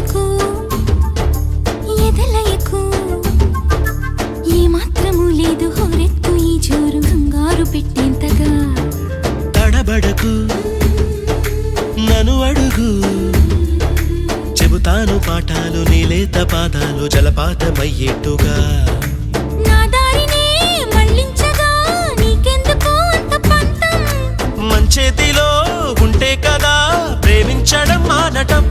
తడబడకు ఎదలయకు ఏ మాత్రము లేదు హోరెత్తు ఈ జోరు కంగారు పెట్టేంతగా తడబడకు నన్ను అడుగు చెబుతాను పాఠాలు నీలేత పాదాలు జలపాతమయ్యేట్టుగా నా దారినే మళ్ళించగా నీకెందుకు అంత పంతం మంచేతిలో ఉంటే కదా ప్రేమించడం మానటం